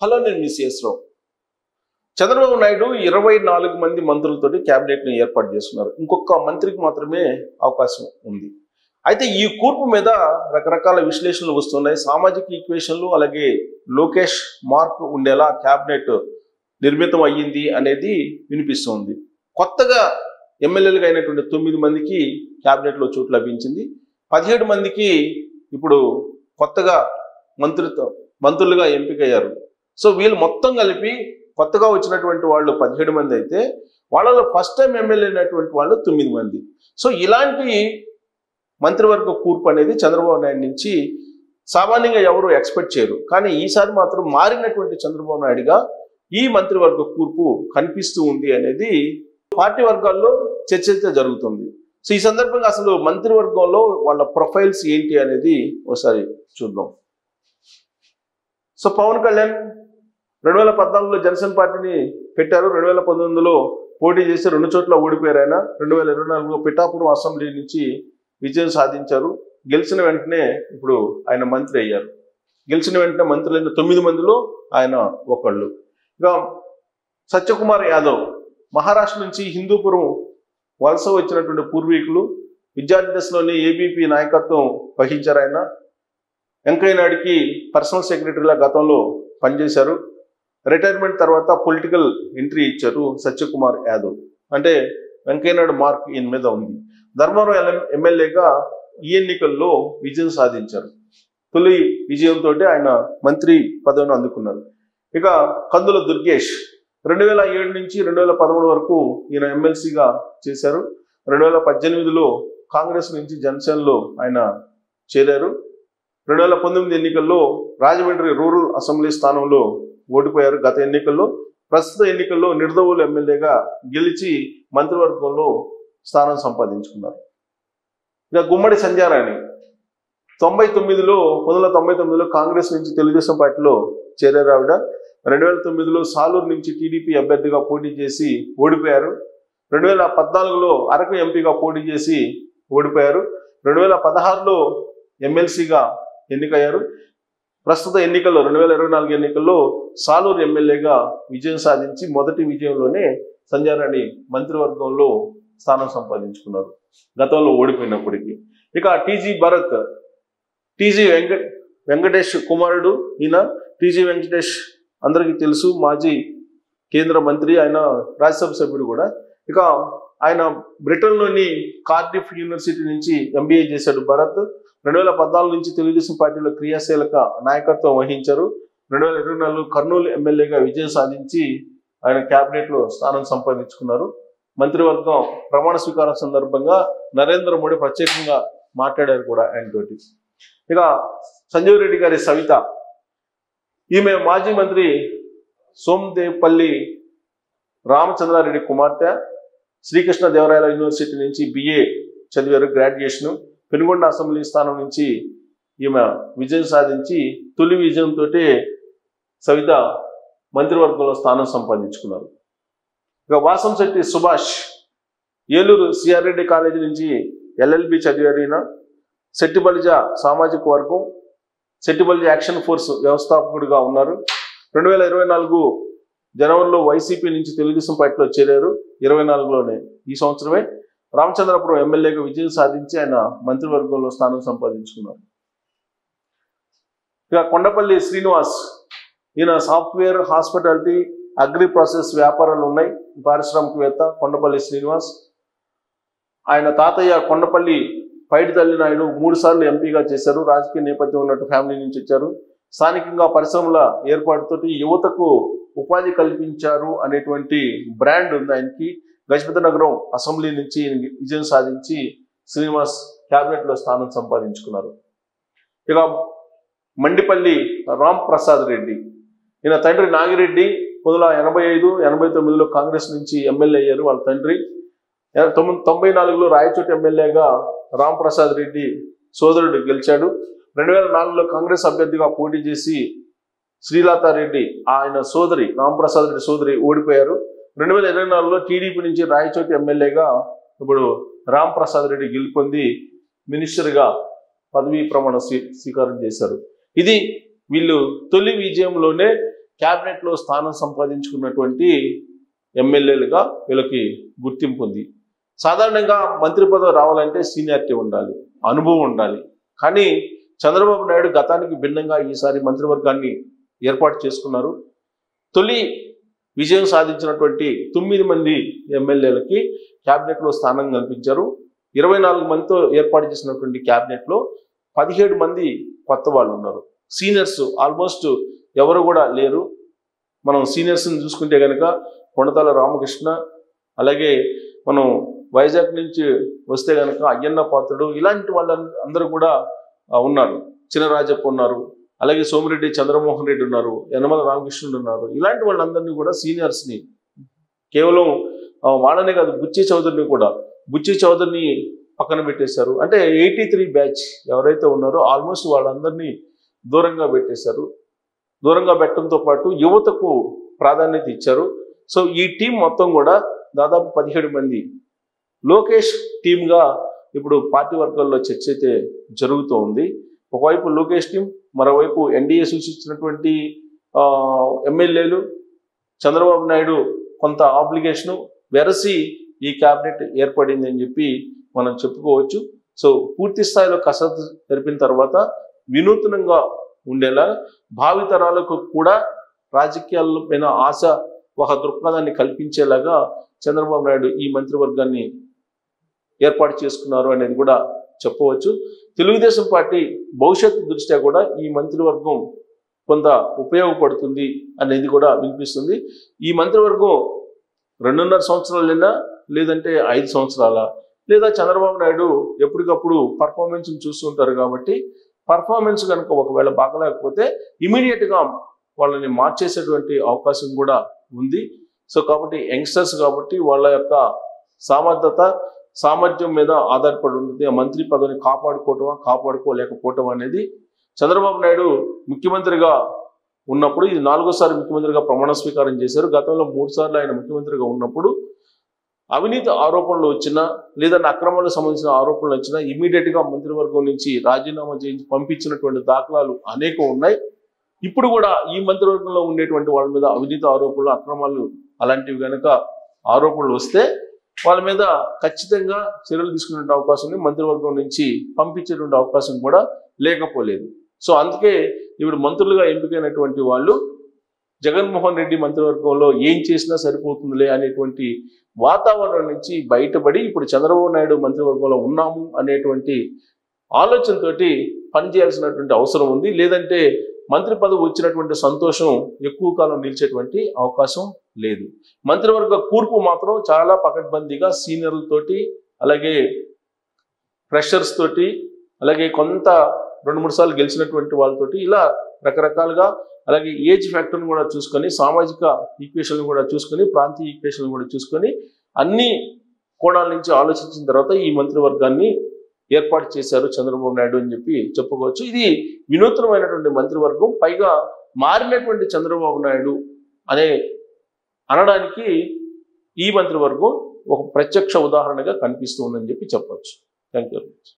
Hello, నేను మీ CS రావు. చంద్రబాబు నాయుడు 24 మంది మంత్రులతోటి క్యాబినెట్ని ఏర్పాటు చేస్తున్నారు. ఇంకొక మంత్రికి మాత్రమే అవకాశం ఉంది. అయితే ఈ కూర్పు మీద రకరకాల విశ్లేషణలు వస్తున్నాయి. సామాజిక ఈక్వేషన్లు అలాగే లోకేష్ మార్క్ ఉండేలా క్యాబినెట్ నిర్మితం అయ్యింది అనేది వినిపిస్తుంది. కొత్తగా ఎమ్మెల్యేలుగా అయినటువంటి 9 మందికి క్యాబినెట్లో చోటు లభించింది. 17 మందికి ఇప్పుడు కొత్తగా మంత్రులుగా ఎంపికయ్యారు. సో వీళ్ళు మొత్తం కలిపి కొత్తగా వచ్చినటువంటి వాళ్ళు 17 మంది అయితే వాళ్ళలో ఫస్ట్ టైం ఎమ్మెల్యే అయినటువంటి వాళ్ళు 9 మంది. సో ఇలాంటి మంత్రివర్గ కూర్పు అనేది చంద్రబాబు నాయుడు నుంచి సామాన్యంగా ఎవరు ఎక్స్పెక్ట్ చేయరు. కానీ ఈసారి మాత్రం మారినటువంటి చంద్రబాబు నాయుడుగా ఈ మంత్రివర్గ కూర్పు కనిపిస్తూ ఉంది అనేది పార్టీ వర్గాల్లో చర్చ అయితే జరుగుతుంది. సో ఈ సందర్భంగా అసలు మంత్రివర్గంలో వాళ్ళ ప్రొఫైల్స్ ఏంటి అనేది ఒకసారి చూద్దాం. సో పవన్ కళ్యాణ్ 2014లో జనసేన పార్టీని పెట్టారు. 2019లో పోటీ చేసి 2 చోట్ల ఓడిపోయారు. ఆయన 2024లో పిఠాపురం అసెంబ్లీ నుంచి విజయం సాధించారు. గెలిచిన వెంటనే ఇప్పుడు ఆయన మంత్రి అయ్యారు. గెలిచిన వెంటనే మంత్రులైన 9 మందిలో ఆయన ఒకళ్ళు. ఇక సత్యకుమార్ యాదవ్ మహారాష్ట్ర నుంచి హిందూపురం వలస వచ్చినటువంటి పూర్వీకులు. విద్యార్థి దశలోనే ఏబీపీ నాయకత్వం వహించారు. ఆయన వెంకయ్య నాయుడికి పర్సనల్ సెక్రటరీలా గతంలో పనిచేశారు. రిటైర్మెంట్ తర్వాత పొలిటికల్ ఎంట్రీ ఇచ్చారు సత్యకుమార్ యాదవ్. అంటే వెంకయ్య నాయుడు మార్క్ ఈయన మీద ఉంది. ధర్మవరం ఎమ్మెల్యేగా ఈ ఎన్నికల్లో విజయం సాధించారు. తొలి విజయంతో ఆయన మంత్రి పదవిని అందుకున్నారు. ఇక కందుల దుర్గేష్ 2007 నుంచి 2013 వరకు ఈయన ఎమ్మెల్సీగా చేశారు. 2018లో కాంగ్రెస్ నుంచి జనసేనలో ఆయన చేరారు. 2019 ఎన్నికల్లో రాజమండ్రి రూరల్ అసెంబ్లీ స్థానంలో ఓడిపోయారు. గత ఎన్నికల్లో ప్రస్తుత ఎన్నికల్లో నిర్దవులు ఎమ్మెల్యేగా గెలిచి మంత్రివర్గంలో స్థానం సంపాదించుకున్నారు. ఇక గుమ్మడి సంధ్యారాణి 1999లో కాంగ్రెస్ నుంచి తెలుగుదేశం పార్టీలో చేరారు. ఆవిడ 2009లో సాలూరు నుంచి టీడీపీ అభ్యర్థిగా పోటీ చేసి ఓడిపోయారు. 2014లో అరకు ఎంపీగా పోటీ చేసి ఓడిపోయారు. 2016లో ఎమ్మెల్సీగా ఎన్నికయ్యారు. ప్రస్తుత ఎన్నికల్లో 2024 ఎన్నికల్లో సాలూరు ఎమ్మెల్యేగా విజయం సాధించి మొదటి విజయంలోనే సంధ్యారాణి మంత్రివర్గంలో స్థానం సంపాదించుకున్నారు, గతంలో ఓడిపోయినప్పటికీ. ఇక టీజీ భరత్, వెంకటేష్ కుమారుడు. ఈయన టీజీ వెంకటేష్ అందరికీ తెలుసు, మాజీ కేంద్ర మంత్రి, ఆయన రాజ్యసభ సభ్యుడు కూడా. ఇక ఆయన బ్రిటన్లోని కార్డిఫ్ యూనివర్సిటీ నుంచి ఎంబీఏ చేశాడు భరత్. 2014 నుంచి తెలుగుదేశం పార్టీలో క్రియాశీలక నాయకత్వం వహించారు. 2024 కర్నూలు ఎమ్మెల్యేగా విజయం సాధించి ఆయన క్యాబినెట్లో స్థానం సంపాదించుకున్నారు. మంత్రివర్గం ప్రమాణ స్వీకారం సందర్భంగా నరేంద్ర మోడీ ప్రత్యేకంగా మాట్లాడారు కూడా ఆయనతోటి. ఇక సంజీవ్ రెడ్డి గారి సవిత, ఈమె మాజీ మంత్రి సోమదేపల్లి రామచంద్రారెడ్డి కుమార్తె. శ్రీకృష్ణదేవరాయల యూనివర్సిటీ నుంచి BA చదివారు, గ్రాడ్యుయేషను. పెనుగొండ అసెంబ్లీ స్థానం నుంచి ఈమె విజయం సాధించి తొలి విజయంతో సవిత మంత్రివర్గంలో స్థానం సంపాదించుకున్నారు. ఇక వాసంశెట్టి సుభాష్ ఏలూరు సిఆర్ రెడ్డి కాలేజీ నుంచి LLB చదివారు. ఈయన శెట్టిబలిజ సామాజిక వర్గం, శెట్టిబలిజ యాక్షన్ ఫోర్స్ వ్యవస్థాపకుడిగా ఉన్నారు. 2024 జనవరిలో వైసీపీ నుంచి తెలుగుదేశం పార్టీలో చేరారు. 24లోనే ఈ సంవత్సరమే రామచంద్రపురం ఎమ్మెల్యేగా విజయం సాధించి ఆయన మంత్రివర్గంలో స్థానం సంపాదించుకున్నారు. ఇక కొండపల్లి శ్రీనివాస్, ఈయన సాఫ్ట్వేర్, హాస్పిటాలిటీ, అగ్రి ప్రాసెస్ వ్యాపారాలు ఉన్నాయి. పారిశ్రామికవేత్త కొండపల్లి శ్రీనివాస్. ఆయన తాతయ్య కొండపల్లి పైడితల్లి నాయుడు 3 సార్లు ఎంపీగా చేశారు. రాజకీయ నేపథ్యం ఉన్నట్టు ఫ్యామిలీ నుంచి వచ్చారు. స్థానికంగా పరిశ్రమల ఏర్పాటుతో యువతకు ఉపాధి కల్పించారు అనేటువంటి బ్రాండ్ ఉంది ఆయనకి. గజపతి నగరం అసెంబ్లీ నుంచి విజయం సాధించి శ్రీనివాస్ క్యాబినెట్లో స్థానం సంపాదించుకున్నారు. ఇక మండిపల్లి రామ్ ప్రసాద్ రెడ్డి, ఈయన తండ్రి నాగిరెడ్డి 1985-89లో కాంగ్రెస్ నుంచి ఎమ్మెల్యే అయ్యారు. వాళ్ళ తండ్రి 94లో రాయచోటి ఎమ్మెల్యేగా రామ్ ప్రసాద్ రెడ్డి సోదరుడు గెలిచాడు. 2004లో కాంగ్రెస్ అభ్యర్థిగా పోటీ చేసి శ్రీలతారెడ్డి ఆయన సోదరి, రాంప్రసాద్ రెడ్డి సోదరి ఓడిపోయారు. 2024లో టీడీపీ నుంచి రాయచోటి ఎమ్మెల్యేగా ఇప్పుడు రాంప్రసాద్ రెడ్డి గెలుపొంది మినిస్టర్గా పదవీ ప్రమాణ స్వీకారం చేశారు. ఇది వీళ్ళు తొలి విజయంలోనే క్యాబినెట్లో స్థానం సంపాదించుకున్నటువంటి ఎమ్మెల్యేలుగా వీళ్ళకి గుర్తింపు ఉంది. సాధారణంగా మంత్రి పదవి రావాలంటే సీనియారిటీ ఉండాలి, అనుభవం ఉండాలి. కానీ చంద్రబాబు నాయుడు గతానికి భిన్నంగా ఈసారి మంత్రివర్గాన్ని ఏర్పాటు చేసుకున్నారు. తొలి విజయం సాధించినటువంటి 9 మంది ఎమ్మెల్యేలకి క్యాబినెట్లో స్థానం కల్పించారు. 24 మందితో ఏర్పాటు చేసినటువంటి క్యాబినెట్లో 17 మంది కొత్త వాళ్ళు ఉన్నారు. సీనియర్స్ ఆల్మోస్ట్ ఎవరు కూడా లేరు. మనం సీనియర్స్ని చూసుకుంటే కనుక కొణతాల రామకృష్ణ, అలాగే మనం వైజాగ్ నుంచి వస్తే కనుక అయ్యన్న పాత్రుడు, ఇలాంటి వాళ్ళందరూ కూడా ఉన్నారు. చినరాజప్ప ఉన్నారు, అలాగే సోమిరెడ్డి చంద్రమోహన్ రెడ్డి ఉన్నారు, యనమల రామకృష్ణుడు ఉన్నారు. ఇలాంటి వాళ్ళందరినీ కూడా సీనియర్స్ని కేవలం వాళ్ళనే కాదు, బుచ్చి చౌదరిని పక్కన పెట్టేశారు. అంటే 83 బ్యాచ్ ఎవరైతే ఉన్నారో ఆల్మోస్ట్ వాళ్ళందరినీ దూరంగా పెట్టేశారు. దూరంగా పెట్టడంతో పాటు యువతకు ప్రాధాన్యత ఇచ్చారు. సో ఈ టీం మొత్తం కూడా దాదాపు 17 మంది లోకేష్ టీమ్గా ఇప్పుడు పార్టీ వర్గాల్లో చర్చ అయితే జరుగుతూ ఉంది. ఒకవైపు లోకేష్ టీం, మరోవైపు ఎన్డీఏ సూచించినటువంటి ఎమ్మెల్యేలు, చంద్రబాబు నాయుడు కొంత ఆబ్లిగేషను వెరసి ఈ క్యాబినెట్ ఏర్పడింది అని చెప్పి మనం చెప్పుకోవచ్చు. సో పూర్తి స్థాయిలో కసరత్తు జరిపిన తర్వాత వినూత్నంగా ఉండేలా, భావితరాలకు కూడా రాజకీయాల పైన ఆశ, ఒక దృక్పథాన్ని కల్పించేలాగా చంద్రబాబు నాయుడు ఈ మంత్రివర్గాన్ని ఏర్పాటు చేసుకున్నారు అనేది కూడా చెప్పవచ్చు. తెలుగుదేశం పార్టీ భవిష్యత్తు దృష్ట్యా కూడా ఈ మంత్రివర్గం కొంత ఉపయోగపడుతుంది అనేది కూడా వినిపిస్తుంది. ఈ మంత్రివర్గం 2.5 సంవత్సరాలైనా, లేదంటే 5 సంవత్సరాల, లేదా చంద్రబాబు నాయుడు ఎప్పటికప్పుడు పర్ఫార్మెన్స్ చూస్తుంటారు కాబట్టి పర్ఫార్మెన్స్ కనుక ఒకవేళ బాగలేకపోతే ఇమీడియట్గా వాళ్ళని మార్చేసేటువంటి అవకాశం కూడా ఉంది. సో కాబట్టి యంగ్స్టర్స్ కాబట్టి వాళ్ళ యొక్క సామర్థ్యం మీద ఆధారపడి ఉంటుంది. ఆ మంత్రి పదవిని కాపాడుకోలేకపోవటం అనేది. చంద్రబాబు నాయుడు ముఖ్యమంత్రిగా ఉన్నప్పుడు ఇది 4వ ముఖ్యమంత్రిగా ప్రమాణ స్వీకారం చేశారు. గతంలో 3 సార్లు ఆయన ముఖ్యమంత్రిగా ఉన్నప్పుడు అవినీతి ఆరోపణలు వచ్చినా, లేదంటే అక్రమాలకు సంబంధించిన ఆరోపణలు వచ్చినా ఇమీడియట్గా మంత్రివర్గం నుంచి రాజీనామా చేయించి పంపించినటువంటి దాఖలాలు అనేకం ఉన్నాయి. ఇప్పుడు కూడా ఈ మంత్రివర్గంలో ఉండేటువంటి వాళ్ళ మీద అవినీతి ఆరోపణలు, అక్రమాలు అలాంటివి కనుక ఆరోపణలు వస్తే వాళ్ళ మీద ఖచ్చితంగా చర్యలు తీసుకునే అవకాశం ఉంది. మంత్రివర్గం నుంచి పంపించేటువంటి అవకాశం కూడా లేకపోలేదు. సో అందుకే ఇప్పుడు మంత్రులుగా ఎంపికైనటువంటి వాళ్ళు జగన్మోహన్ రెడ్డి మంత్రివర్గంలో ఏం చేసినా సరిపోతుందిలే అనేటువంటి వాతావరణం నుంచి బయటపడి ఇప్పుడు చంద్రబాబు నాయుడు మంత్రివర్గంలో ఉన్నాము అనేటువంటి ఆలోచనతోటి పనిచేయాల్సినటువంటి అవసరం ఉంది. లేదంటే మంత్రి పదవి వచ్చినటువంటి సంతోషం ఎక్కువ కాలం నిలిచేటువంటి అవకాశం లేదు. మంత్రివర్గ కూర్పు మాత్రం చాలా పకడ్బందీగా సీనియర్లతోటి, అలాగే ఫ్రెషర్స్ తోటి, అలాగే కొంత 2-3 సార్లు గెలిచినటువంటి వాళ్ళతోటి, ఇలా రకరకాలుగా, అలాగే ఏజ్ ఫ్యాక్టర్ని కూడా చూసుకొని, సామాజిక ఈక్వేషన్ కూడా చూసుకొని, ప్రాంతీయ ఈక్వేషన్ కూడా చూసుకొని, అన్ని కోణాల నుంచి ఆలోచించిన తర్వాత ఈ మంత్రివర్గాన్ని ఏర్పాటు చేశారు చంద్రబాబు నాయుడు అని చెప్పి చెప్పుకోవచ్చు. ఇది వినూత్నమైనటువంటి మంత్రివర్గం, పైగా మారినటువంటి చంద్రబాబు నాయుడు అనడానికి ఈ మంత్రివర్గం ఒక ప్రత్యక్ష ఉదాహరణగా కనిపిస్తుందని చెప్పి చెప్పవచ్చు. Thank you very much.